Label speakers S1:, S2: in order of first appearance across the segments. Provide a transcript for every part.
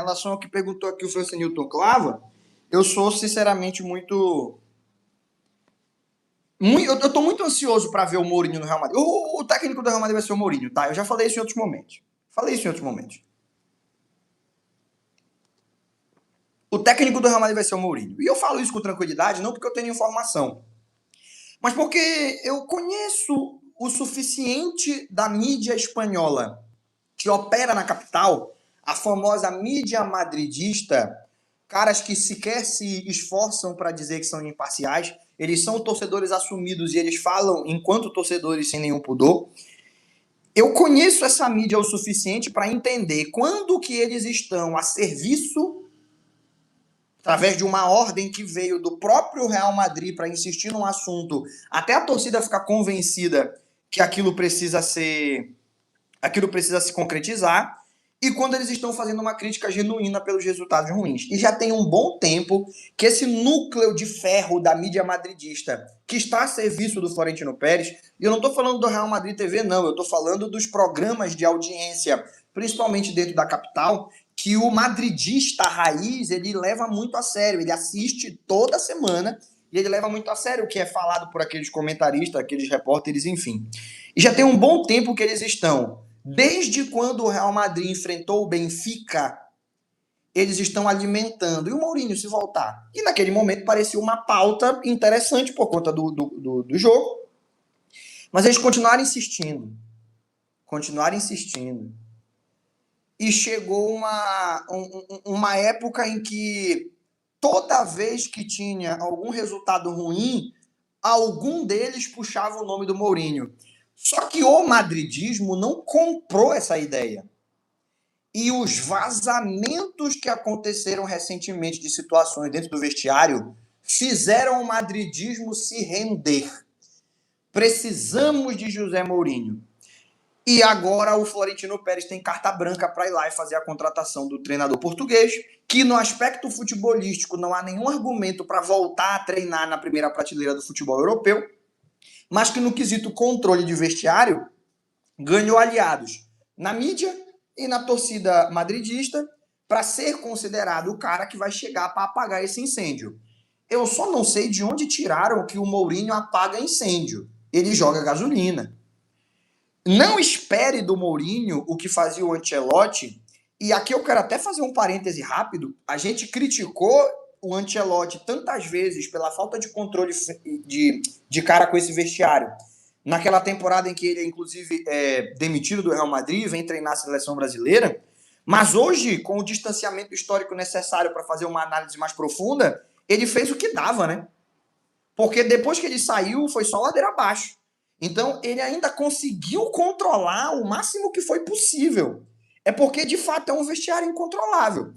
S1: relação ao que perguntou aqui o Francisco Clava, eu sou sinceramente eu tô muito ansioso para ver o Mourinho no Real Madrid. O técnico do Real Madrid vai ser o Mourinho, tá? Eu já falei isso em outros momentos. O técnico do Real Madrid vai ser o Mourinho. E eu falo isso com tranquilidade, não porque eu tenho informação, mas porque eu conheço o suficiente da mídia espanhola que opera na capital, a famosa mídia madridista, caras que sequer se esforçam para dizer que são imparciais, eles são torcedores assumidos e eles falam enquanto torcedores sem nenhum pudor. Eu conheço essa mídia o suficiente para entender quando que eles estão a serviço, através de uma ordem que veio do próprio Real Madrid para insistir num assunto, até a torcida ficar convencida que aquilo precisa se concretizar, e quando eles estão fazendo uma crítica genuína pelos resultados ruins. E já tem um bom tempo que esse núcleo de ferro da mídia madridista, que está a serviço do Florentino Pérez, e eu não estou falando do Real Madrid TV, não, eu estou falando dos programas de audiência, principalmente dentro da capital, que o madridista raiz, ele leva muito a sério, ele assiste toda semana, e ele leva muito a sério o que é falado por aqueles comentaristas, aqueles repórteres, enfim. E já tem um bom tempo que eles estão, desde quando o Real Madrid enfrentou o Benfica, eles estão alimentando. E o Mourinho se voltar? E naquele momento parecia uma pauta interessante por conta do jogo. Mas eles continuaram insistindo. E chegou uma época em que toda vez que tinha algum resultado ruim, algum deles puxava o nome do Mourinho. Só que o madridismo não comprou essa ideia. E os vazamentos que aconteceram recentemente de situações dentro do vestiário fizeram o madridismo se render. Precisamos de José Mourinho. E agora o Florentino Pérez tem carta branca para ir lá e fazer a contratação do treinador português, que no aspecto futebolístico não há nenhum argumento para voltar a treinar na primeira prateleira do futebol europeu, mas que no quesito controle de vestiário ganhou aliados na mídia e na torcida madridista para ser considerado o cara que vai chegar para apagar esse incêndio. Eu só não sei de onde tiraram que o Mourinho apaga incêndio. Ele joga gasolina. Não espere do Mourinho o que fazia o Ancelotti, e aqui eu quero até fazer um parêntese rápido. A gente criticou o Ancelotti tantas vezes pela falta de controle de cara com esse vestiário. Naquela temporada em que ele é, inclusive, demitido do Real Madrid, vem treinar a seleção brasileira. Mas hoje, com o distanciamento histórico necessário para fazer uma análise mais profunda, ele fez o que dava, né? Porque depois que ele saiu, foi só ladeira abaixo. Então, ele ainda conseguiu controlar o máximo que foi possível. É porque, de fato, é um vestiário incontrolável.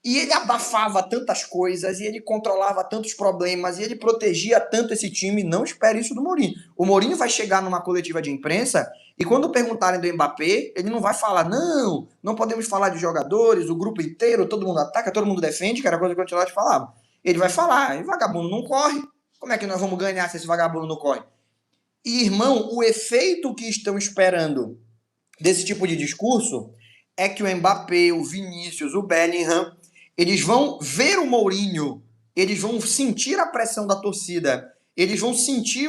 S1: E ele abafava tantas coisas, e ele controlava tantos problemas, e ele protegia tanto esse time. Não espere isso do Mourinho. O Mourinho vai chegar numa coletiva de imprensa, e quando perguntarem do Mbappé, ele não vai falar, não podemos falar de jogadores, o grupo inteiro, todo mundo ataca, todo mundo defende, que era a coisa que o Ancelotti falava. Ele vai falar, vagabundo não corre. Como é que nós vamos ganhar se esse vagabundo não corre? E, irmão, o efeito que estão esperando desse tipo de discurso é que o Mbappé, o Vinícius, o Bellingham, eles vão ver o Mourinho, eles vão sentir a pressão da torcida, eles vão sentir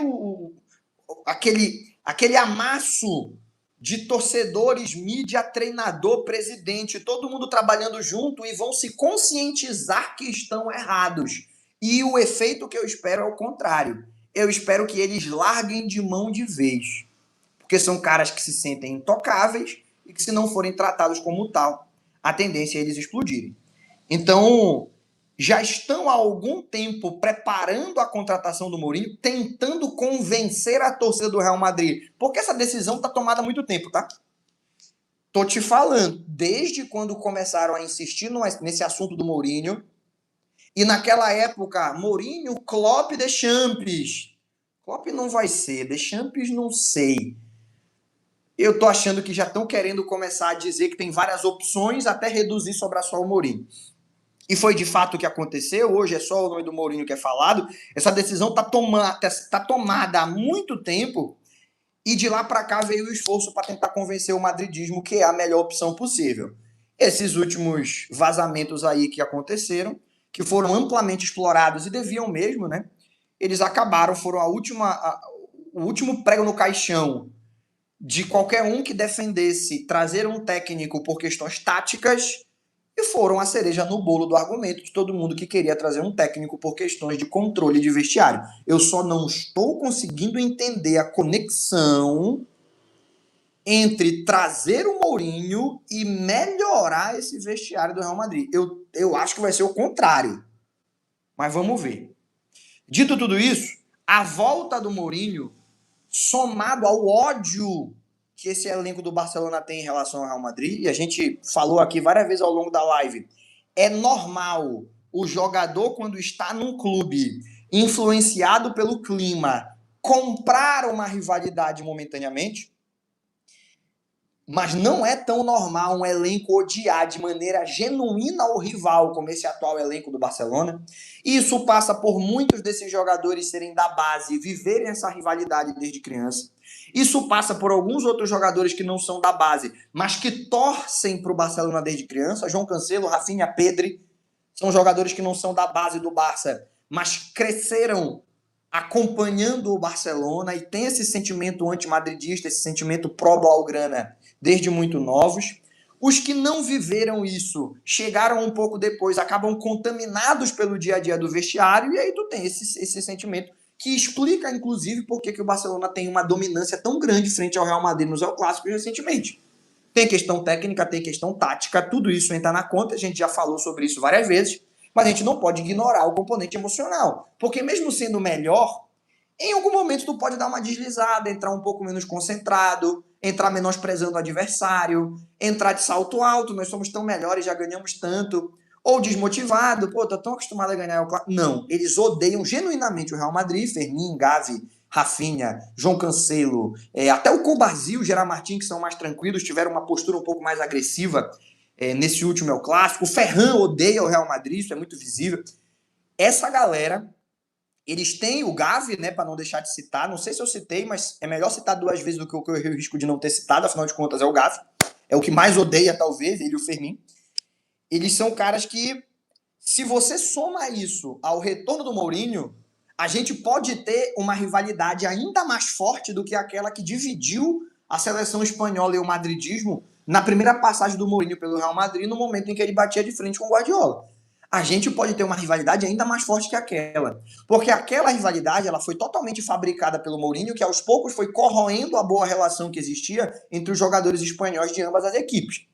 S1: aquele amasso de torcedores, mídia, treinador, presidente, todo mundo trabalhando junto, e vão se conscientizar que estão errados. E o efeito que eu espero é o contrário. Eu espero que eles larguem de mão de vez. Porque são caras que se sentem intocáveis e que, se não forem tratados como tal, a tendência é eles explodirem. Então, já estão há algum tempo preparando a contratação do Mourinho, tentando convencer a torcida do Real Madrid. Porque essa decisão está tomada há muito tempo, tá? Tô te falando, desde quando começaram a insistir nesse assunto do Mourinho, e naquela época, Mourinho, Klopp, Deschamps. Klopp não vai ser, Deschamps não sei. Eu tô achando que já estão querendo começar a dizer que tem várias opções até reduzir sobrar só o Mourinho. E foi de fato o que aconteceu, hoje é só o nome do Mourinho que é falado. Essa decisão tá tomada há muito tempo, e de lá para cá veio o esforço para tentar convencer o madridismo que é a melhor opção possível. Esses últimos vazamentos aí que aconteceram, que foram amplamente explorados e deviam mesmo, né? Eles acabaram, foram o último prego no caixão de qualquer um que defendesse trazer um técnico por questões táticas e foram a cereja no bolo do argumento de todo mundo que queria trazer um técnico por questões de controle de vestiário. Eu só não estou conseguindo entender a conexão entre trazer o Mourinho e melhorar esse vestiário do Real Madrid. Eu acho que vai ser o contrário, mas vamos ver. Dito tudo isso, a volta do Mourinho, somado ao ódio que esse elenco do Barcelona tem em relação ao Real Madrid, e a gente falou aqui várias vezes ao longo da live, é normal o jogador, quando está num clube influenciado pelo clima, comprar uma rivalidade momentaneamente, mas não é tão normal um elenco odiar de maneira genuína o rival, como esse atual elenco do Barcelona. Isso passa por muitos desses jogadores serem da base, viverem essa rivalidade desde criança. Isso passa por alguns outros jogadores que não são da base, mas que torcem para o Barcelona desde criança. João Cancelo, Rafinha, Pedri, são jogadores que não são da base do Barça, mas cresceram acompanhando o Barcelona e tem esse sentimento antimadridista, esse sentimento pró-blaugrana desde muito novos. Os que não viveram isso, chegaram um pouco depois, acabam contaminados pelo dia a dia do vestiário, e aí tu tem esse sentimento que explica, inclusive, por que o Barcelona tem uma dominância tão grande frente ao Real Madrid nos El Clássicos recentemente. Tem questão técnica, tem questão tática, tudo isso entra na conta, a gente já falou sobre isso várias vezes, mas a gente não pode ignorar o componente emocional, porque mesmo sendo melhor, em algum momento tu pode dar uma deslizada, entrar um pouco menos concentrado, entrar menosprezando o adversário, entrar de salto alto, nós somos tão melhores, já ganhamos tanto, ou desmotivado, pô, tô tão acostumado a ganhar. Não, eles odeiam genuinamente o Real Madrid, Fermin, Gavi, Rafinha, João Cancelo, até o Kovacic, o Gerard Martin, que são mais tranquilos, tiveram uma postura um pouco mais agressiva nesse último El Clássico. O Ferran odeia o Real Madrid, isso é muito visível. Essa galera, eles têm o Gavi, né, para não deixar de citar, não sei se eu citei, mas é melhor citar duas vezes do que eu corri o risco de não ter citado, afinal de contas é o Gavi, é o que mais odeia talvez, ele e o Fermin. Eles são caras que, se você soma isso ao retorno do Mourinho, a gente pode ter uma rivalidade ainda mais forte do que aquela que dividiu a seleção espanhola e o madridismo na primeira passagem do Mourinho pelo Real Madrid, no momento em que ele batia de frente com o Guardiola. A gente pode ter uma rivalidade ainda mais forte que aquela. Porque aquela rivalidade ela foi totalmente fabricada pelo Mourinho, que aos poucos foi corroendo a boa relação que existia entre os jogadores espanhóis de ambas as equipes.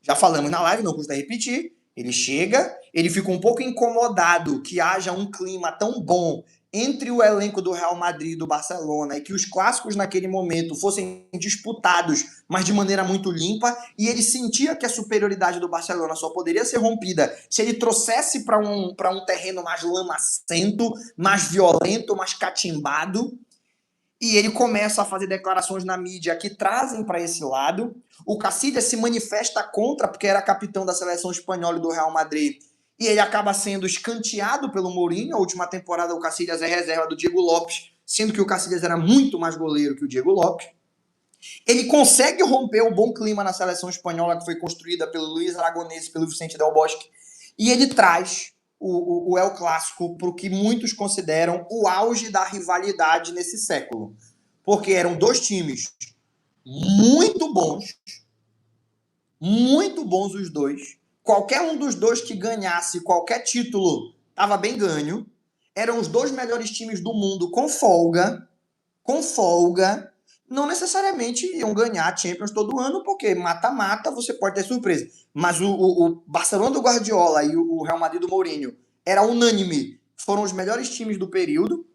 S1: Já falamos na live, não custa repetir. Ele chega, ele fica um pouco incomodado que haja um clima tão bom entre o elenco do Real Madrid e do Barcelona e que os clássicos naquele momento fossem disputados, mas de maneira muito limpa, e ele sentia que a superioridade do Barcelona só poderia ser rompida se ele trouxesse para um terreno mais lamacento, mais violento, mais catimbado. E ele começa a fazer declarações na mídia que trazem para esse lado. O Casillas se manifesta contra, porque era capitão da seleção espanhola e do Real Madrid, e ele acaba sendo escanteado pelo Mourinho. A última temporada o Casillas é reserva do Diego Lopes, sendo que o Casillas era muito mais goleiro que o Diego Lopes. Ele consegue romper o bom clima na seleção espanhola que foi construída pelo Luiz Aragonês e pelo Vicente Del Bosque, e ele traz o El Clássico para o que muitos consideram o auge da rivalidade nesse século. Porque eram dois times muito bons os dois. Qualquer um dos dois que ganhasse qualquer título estava bem ganho. Eram os dois melhores times do mundo com folga. Não necessariamente iam ganhar a Champions todo ano, porque mata-mata você pode ter surpresa. Mas o Barcelona do Guardiola e o Real Madrid do Mourinho era unânime, foram os melhores times do período.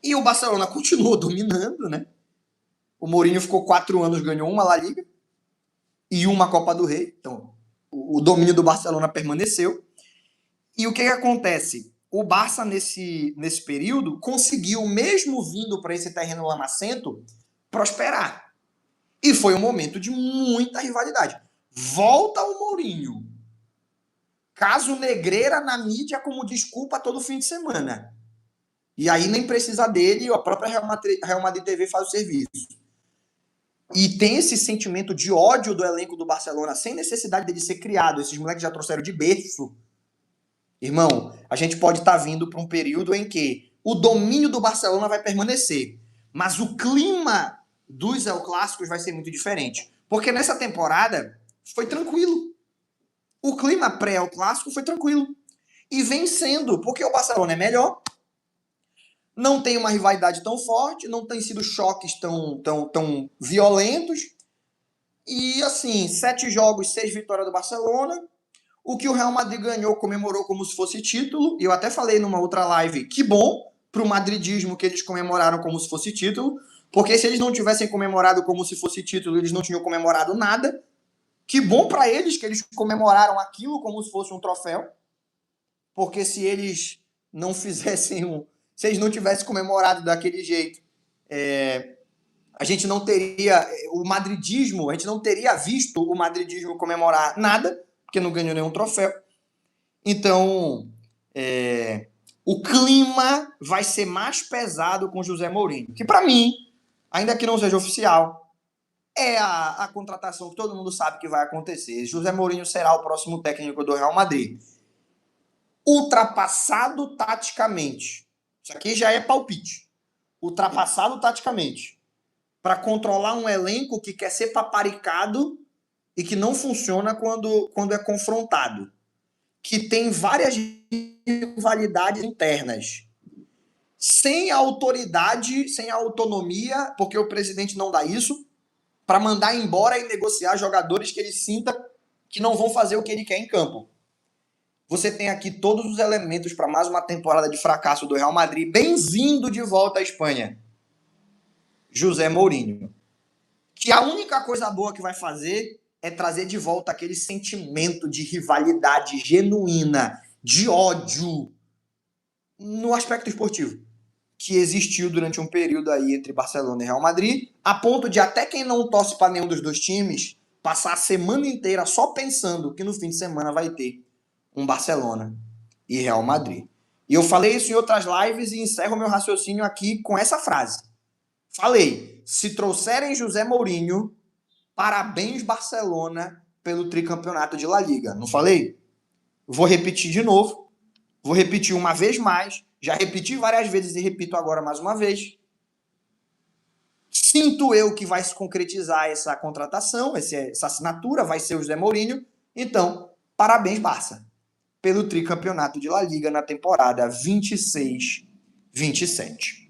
S1: E o Barcelona continuou dominando, né? O Mourinho ficou 4 anos, ganhou uma La Liga e uma Copa do Rei. Então, o domínio do Barcelona permaneceu. E o que acontece? O Barça, nesse período, conseguiu, mesmo vindo para esse terreno lamacento, prosperar. E foi um momento de muita rivalidade. Volta o Mourinho. Caso Negreira na mídia como desculpa todo fim de semana. E aí nem precisa dele, a própria Real Madrid TV faz o serviço. e tem esse sentimento de ódio do elenco do Barcelona sem necessidade dele ser criado. Esses moleques já trouxeram de berço. Irmão, a gente pode estar vindo para um período em que o domínio do Barcelona vai permanecer, mas o clima dos El Clássicos vai ser muito diferente. Porque nessa temporada foi tranquilo. O clima pré-El Clássico foi tranquilo. E vem sendo, porque o Barcelona é melhor, não tem uma rivalidade tão forte, não tem sido choques tão violentos. E assim, 7 jogos, 6 vitórias do Barcelona. O que o Real Madrid ganhou, comemorou como se fosse título. E eu até falei numa outra live, que bom pro madridismo que eles comemoraram como se fosse título. Porque se eles não tivessem comemorado como se fosse título, eles não tinham comemorado nada. Que bom para eles que eles comemoraram aquilo como se fosse um troféu. Porque se eles não fizessem se eles não tivessem comemorado daquele jeito, a gente não teria o madridismo, a gente não teria visto o madridismo comemorar nada, porque não ganhou nenhum troféu. Então, o clima vai ser mais pesado com José Mourinho, que para mim, ainda que não seja oficial, é a contratação que todo mundo sabe que vai acontecer. José Mourinho será o próximo técnico do Real Madrid. Ultrapassado taticamente. Isso aqui já é palpite. Ultrapassado taticamente. Para controlar um elenco que quer ser paparicado e que não funciona quando é confrontado. Que tem várias rivalidades internas. Sem a autoridade, sem a autonomia, porque o presidente não dá isso, para mandar embora e negociar jogadores que ele sinta que não vão fazer o que ele quer em campo. Você tem aqui todos os elementos para mais uma temporada de fracasso do Real Madrid. Bem-vindo de volta à Espanha, José Mourinho. Que a única coisa boa que vai fazer é trazer de volta aquele sentimento de rivalidade genuína, de ódio, no aspecto esportivo, que existiu durante um período aí entre Barcelona e Real Madrid, a ponto de até quem não torce para nenhum dos dois times passar a semana inteira só pensando que no fim de semana vai ter um Barcelona e Real Madrid. E eu falei isso em outras lives e encerro meu raciocínio aqui com essa frase. Falei, se trouxerem José Mourinho, parabéns Barcelona pelo tricampeonato de La Liga. Não falei? Vou repetir de novo. Vou repetir uma vez mais. Já repeti várias vezes e repito agora mais uma vez. Sinto eu que vai se concretizar essa contratação, essa assinatura, vai ser o José Mourinho. Então, parabéns Barça pelo tricampeonato de La Liga na temporada 26-27.